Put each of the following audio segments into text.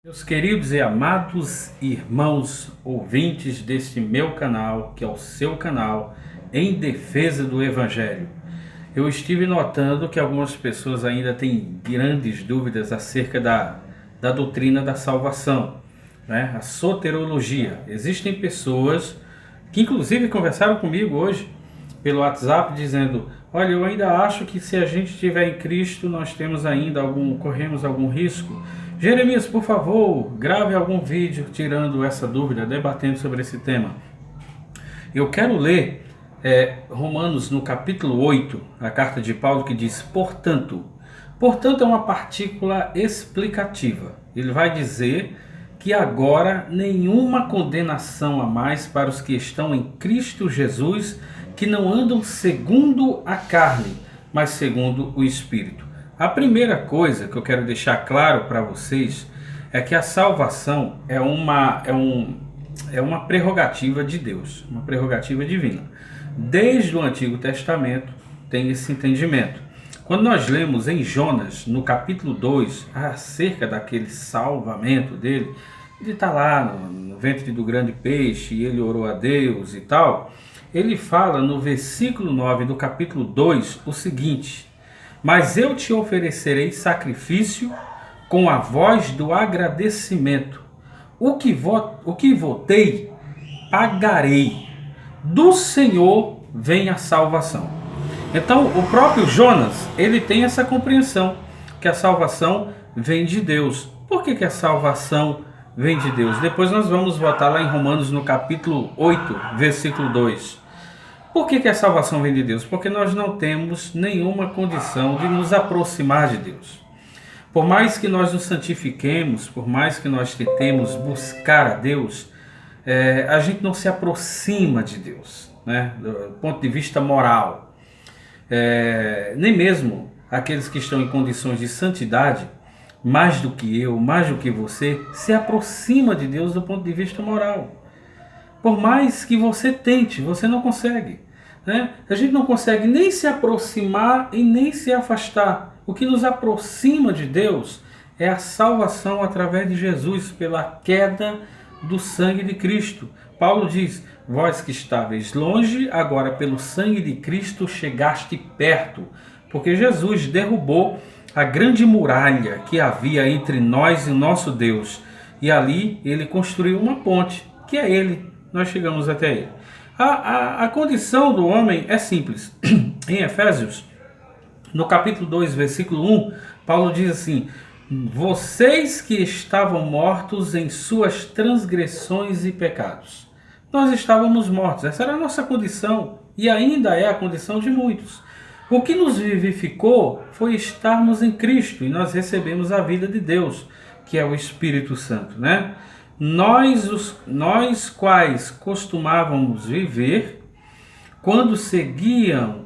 Meus queridos e amados irmãos ouvintes deste meu canal, que é o seu canal, em defesa do Evangelho. Eu estive notando que algumas pessoas ainda têm grandes dúvidas acerca da doutrina da salvação, né? A soterologia. Existem pessoas que inclusive conversaram comigo hoje pelo WhatsApp dizendo: olha, eu ainda acho que se a gente estiver em Cristo, nós corremos algum risco. Jeremias, por favor, grave algum vídeo tirando essa dúvida, debatendo sobre esse tema. Eu quero ler Romanos no capítulo 8, a carta de Paulo, que diz: portanto é uma partícula explicativa. Ele vai dizer que agora nenhuma condenação há mais para os que estão em Cristo Jesus, que não andam segundo a carne, mas segundo o Espírito. A primeira coisa que eu quero deixar claro para vocês é que a salvação é uma prerrogativa de Deus, uma prerrogativa divina. Desde o Antigo Testamento tem esse entendimento. Quando nós lemos em Jonas, no capítulo 2, acerca daquele salvamento dele, ele está lá no ventre do grande peixe e ele orou a Deus e tal. Ele fala no versículo 9 do capítulo 2 o seguinte: mas eu te oferecerei sacrifício com a voz do agradecimento. O que votei, pagarei. Do Senhor vem a salvação. Então, o próprio Jonas, ele tem essa compreensão, que a salvação vem de Deus. Por que a salvação vem de Deus? Depois nós vamos voltar lá em Romanos no capítulo 8, versículo 2. Por que a salvação vem de Deus? Porque nós não temos nenhuma condição de nos aproximar de Deus. Por mais que nós nos santifiquemos, por mais que nós tentemos buscar a Deus, a gente não se aproxima de Deus, né? Do ponto de vista moral. Nem mesmo aqueles que estão em condições de santidade, mais do que eu, mais do que você, se aproxima de Deus do ponto de vista moral. Por mais que você tente, você não consegue, né? A gente não consegue nem se aproximar e nem se afastar. O que nos aproxima de Deus é a salvação através de Jesus, pela queda do sangue de Cristo. Paulo diz: vós que estáveis longe, agora pelo sangue de Cristo chegaste perto. Porque Jesus derrubou a grande muralha que havia entre nós e o nosso Deus. E ali ele construiu uma ponte, que é ele. Nós chegamos até ele. A condição do homem é simples. Em Efésios, no capítulo 2, versículo 1, Paulo diz assim: vocês que estavam mortos em suas transgressões e pecados. Nós estávamos mortos, essa era a nossa condição e ainda é a condição de muitos. O que nos vivificou foi estarmos em Cristo e nós recebemos a vida de Deus, que é o Espírito Santo, né? Nós quais costumávamos viver quando seguiam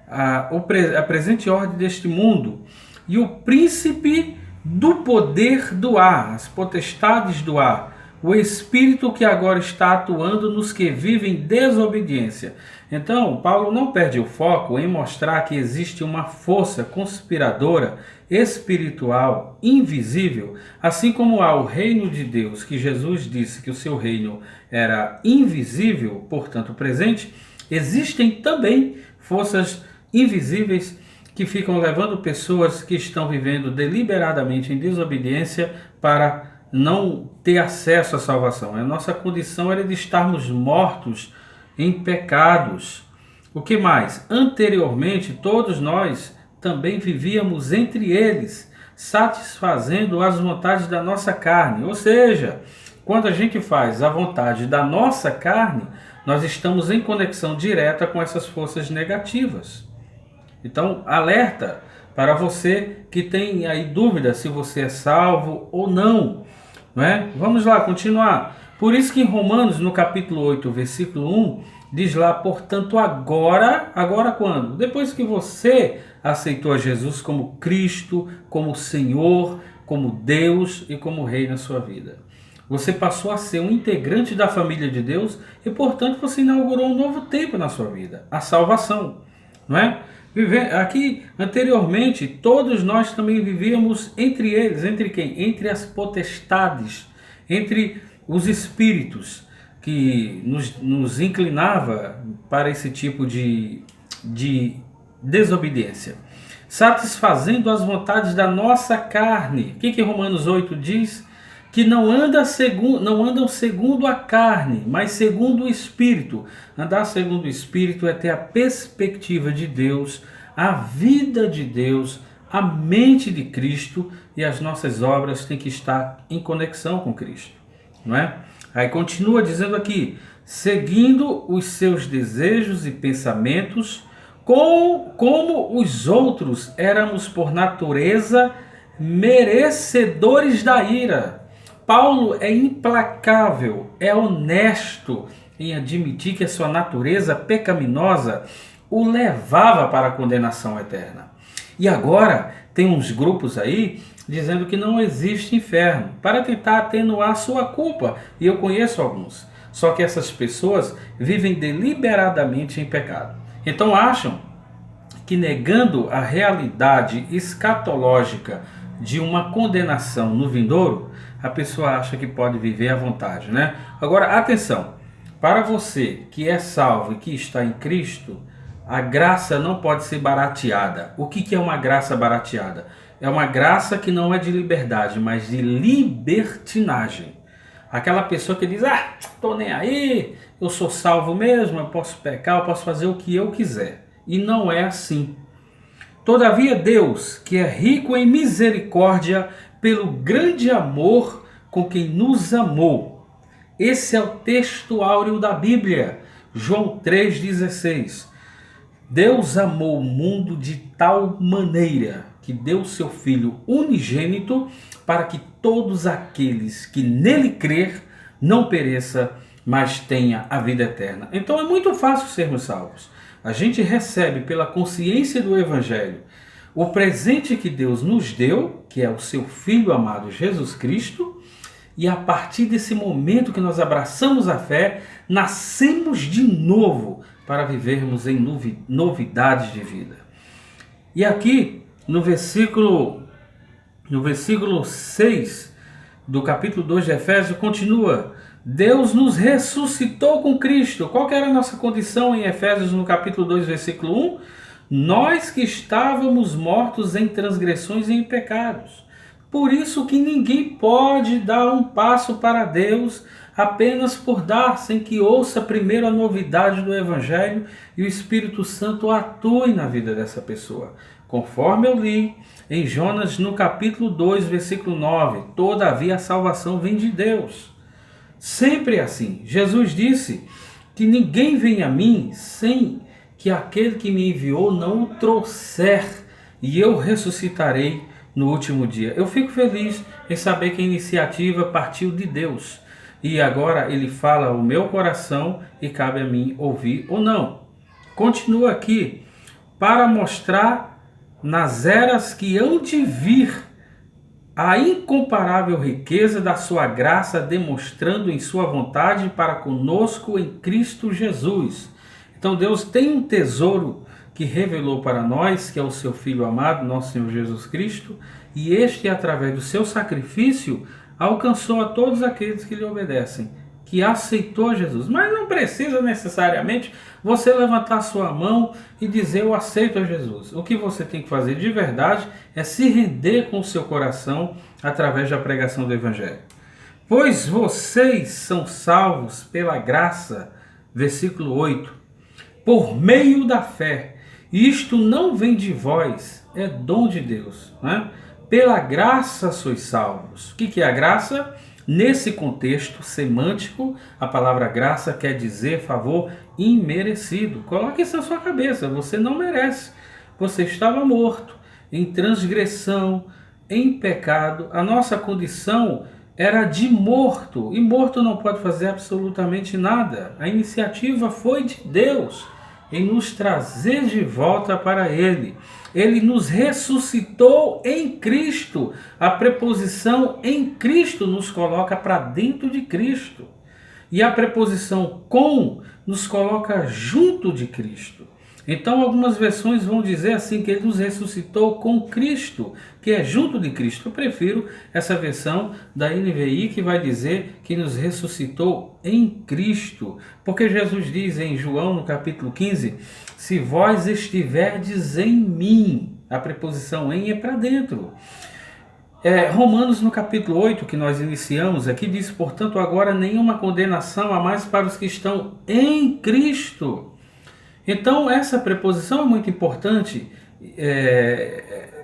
a presente ordem deste mundo e o príncipe do poder do ar, as potestades do ar, o espírito que agora está atuando nos que vivem desobediência. Então, Paulo não perde o foco em mostrar que existe uma força conspiradora, espiritual, invisível, assim como há o reino de Deus, que Jesus disse que o seu reino era invisível, portanto presente. Existem também forças invisíveis que ficam levando pessoas que estão vivendo deliberadamente em desobediência para não ter acesso à salvação. A nossa condição era de estarmos mortos em pecados. O que mais? Anteriormente, todos nós também vivíamos entre eles, satisfazendo as vontades da nossa carne. Ou seja, quando a gente faz a vontade da nossa carne, nós estamos em conexão direta com essas forças negativas. Então, alerta para você que tem aí dúvida se você é salvo ou não. Não é? Vamos lá, continuar. Por isso que em Romanos, no capítulo 8, versículo 1, diz lá: portanto, agora quando? Depois que você aceitou a Jesus como Cristo, como Senhor, como Deus e como Rei na sua vida. Você passou a ser um integrante da família de Deus e, portanto, você inaugurou um novo tempo na sua vida, a salvação, não é? Aqui, anteriormente, todos nós também vivíamos entre eles. Entre quem? Entre as potestades, entre os espíritos que nos inclinava para esse tipo de desobediência, satisfazendo as vontades da nossa carne. O que Romanos 8 diz? Que não andam segundo a carne, mas segundo o Espírito. Andar segundo o Espírito é ter a perspectiva de Deus, a vida de Deus, a mente de Cristo, e as nossas obras têm que estar em conexão com Cristo, não é? Aí continua dizendo aqui, seguindo os seus desejos e pensamentos, como os outros éramos por natureza merecedores da ira. Paulo é implacável, é honesto em admitir que a sua natureza pecaminosa o levava para a condenação eterna. E agora tem uns grupos aí dizendo que não existe inferno, para tentar atenuar sua culpa. E eu conheço alguns. Só que essas pessoas vivem deliberadamente em pecado. Então acham que, negando a realidade escatológica de uma condenação no vindouro, a pessoa acha que pode viver à vontade, né? Agora, atenção, para você que é salvo e que está em Cristo, a graça não pode ser barateada. O que é uma graça barateada? É uma graça que não é de liberdade, mas de libertinagem. Aquela pessoa que diz, tô nem aí, eu sou salvo mesmo, eu posso pecar, eu posso fazer o que eu quiser. E não é assim. Todavia Deus, que é rico em misericórdia, pelo grande amor com quem nos amou. Esse é o texto áureo da Bíblia, João 3,16. Deus amou o mundo de tal maneira que deu seu Filho unigênito para que todos aqueles que nele crer não pereça, mas tenha a vida eterna. Então é muito fácil sermos salvos. A gente recebe pela consciência do Evangelho o presente que Deus nos deu, que é o seu Filho amado Jesus Cristo, e a partir desse momento que nós abraçamos a fé, nascemos de novo para vivermos em novidades de vida. E aqui, no versículo 6 do capítulo 2 de Efésios, continua: Deus nos ressuscitou com Cristo. Qual que era a nossa condição em Efésios, no capítulo 2, versículo 1? Nós que estávamos mortos em transgressões e em pecados. Por isso que ninguém pode dar um passo para Deus apenas por dar, sem que ouça primeiro a novidade do Evangelho e o Espírito Santo atue na vida dessa pessoa. Conforme eu li em Jonas, no capítulo 2, versículo 9, todavia a salvação vem de Deus. Sempre assim. Jesus disse que ninguém vem a mim sem que aquele que me enviou não o trouxer, e eu ressuscitarei no último dia. Eu fico feliz em saber que a iniciativa partiu de Deus. E agora ele fala ao meu coração e cabe a mim ouvir ou não. Continua aqui, para mostrar nas eras que hão de vir a incomparável riqueza da sua graça, demonstrando em sua vontade para conosco em Cristo Jesus. Então Deus tem um tesouro que revelou para nós, que é o seu Filho amado, nosso Senhor Jesus Cristo, e este, através do seu sacrifício, alcançou a todos aqueles que lhe obedecem, que aceitou Jesus. Mas não precisa necessariamente você levantar sua mão e dizer eu aceito a Jesus. O que você tem que fazer de verdade é se render com o seu coração através da pregação do Evangelho. Pois vocês são salvos pela graça, versículo 8, por meio da fé. Isto não vem de vós, é dom de Deus, né? Pela graça sois salvos. O que é a graça? Nesse contexto semântico, a palavra graça quer dizer favor imerecido. Coloque isso na sua cabeça, você não merece. Você estava morto, em transgressão, em pecado. A nossa condição era de morto, e morto não pode fazer absolutamente nada. A iniciativa foi de Deus em nos trazer de volta para Ele. Ele nos ressuscitou em Cristo. A preposição em Cristo nos coloca para dentro de Cristo. E a preposição com nos coloca junto de Cristo. Então algumas versões vão dizer assim que ele nos ressuscitou com Cristo, que é junto de Cristo. Eu prefiro essa versão da NVI que vai dizer que nos ressuscitou em Cristo, porque Jesus diz em João no capítulo 15, se vós estiverdes em mim, a preposição em é para dentro. Romanos no capítulo 8, que nós iniciamos aqui, diz, portanto, agora nenhuma condenação há mais para os que estão em Cristo. Então, essa preposição é muito importante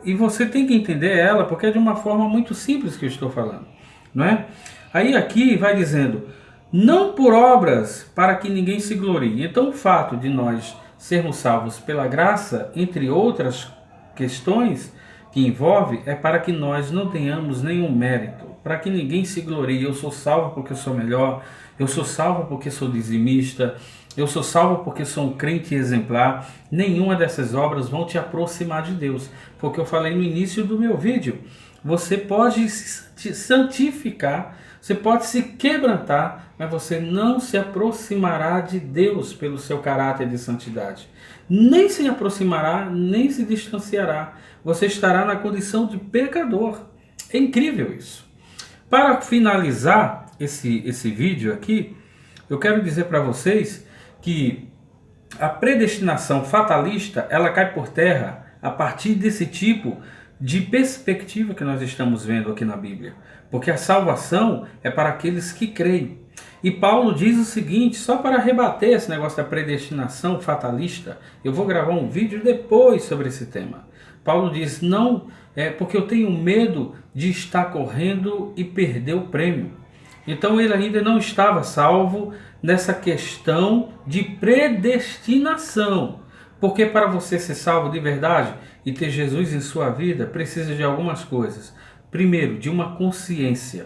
e você tem que entender ela, porque é de uma forma muito simples que eu estou falando, não é? Aí aqui vai dizendo, não por obras para que ninguém se glorie. Então, o fato de nós sermos salvos pela graça, entre outras questões, que envolve é para que nós não tenhamos nenhum mérito, para que ninguém se glorie. Eu sou salvo porque eu sou melhor, eu sou salvo porque sou dizimista, eu sou salvo porque sou um crente exemplar. Nenhuma dessas obras vão te aproximar de Deus, porque eu falei no início do meu vídeo, você pode se santificar, você pode se quebrantar, mas você não se aproximará de Deus pelo seu caráter de santidade. Nem se aproximará, nem se distanciará. Você estará na condição de pecador. É incrível isso. Para finalizar esse vídeo aqui, eu quero dizer para vocês que a predestinação fatalista, ela cai por terra a partir desse tipo de perspectiva que nós estamos vendo aqui na Bíblia. Porque a salvação é para aqueles que creem. E Paulo diz o seguinte, só para rebater esse negócio da predestinação fatalista, eu vou gravar um vídeo depois sobre esse tema. Paulo diz, não, porque eu tenho medo de estar correndo e perder o prêmio. Então ele ainda não estava salvo nessa questão de predestinação. Porque para você ser salvo de verdade e ter Jesus em sua vida, precisa de algumas coisas. Primeiro, de uma consciência,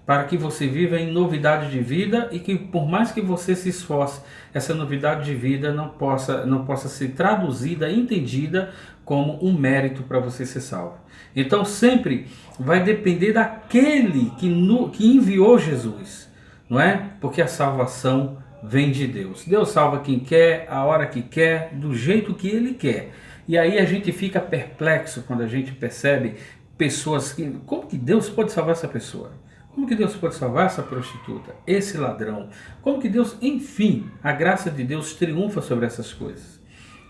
para que você viva em novidade de vida e que por mais que você se esforce, essa novidade de vida não possa ser traduzida, entendida como um mérito para você ser salvo. Então sempre vai depender daquele que enviou Jesus, não é? Porque a salvação vem de Deus. Deus salva quem quer, a hora que quer, do jeito que Ele quer. E aí a gente fica perplexo quando a gente percebe pessoas que... Como que Deus pode salvar essa pessoa? Como que Deus pode salvar essa prostituta, esse ladrão? Como que Deus, enfim, a graça de Deus triunfa sobre essas coisas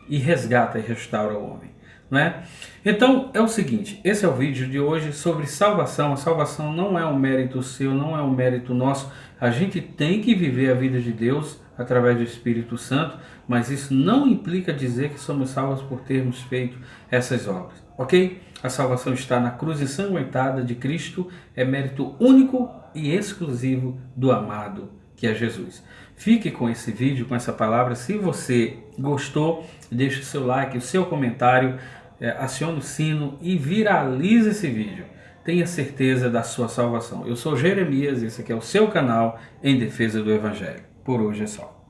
e resgata e restaura o homem, não é? Então é o seguinte, esse é o vídeo de hoje sobre salvação. A salvação não é um mérito seu, não é um mérito nosso. A gente tem que viver a vida de Deus através do Espírito Santo, mas isso não implica dizer que somos salvos por termos feito essas obras, ok? A salvação está na cruz ensanguentada de Cristo, é mérito único e exclusivo do amado, que é Jesus. Fique com esse vídeo, com essa palavra. Se você gostou, deixe o seu like, o seu comentário, acione o sino e viralize esse vídeo. Tenha certeza da sua salvação. Eu sou Jeremias e esse aqui é o seu canal Em Defesa do Evangelho. Por hoje é só.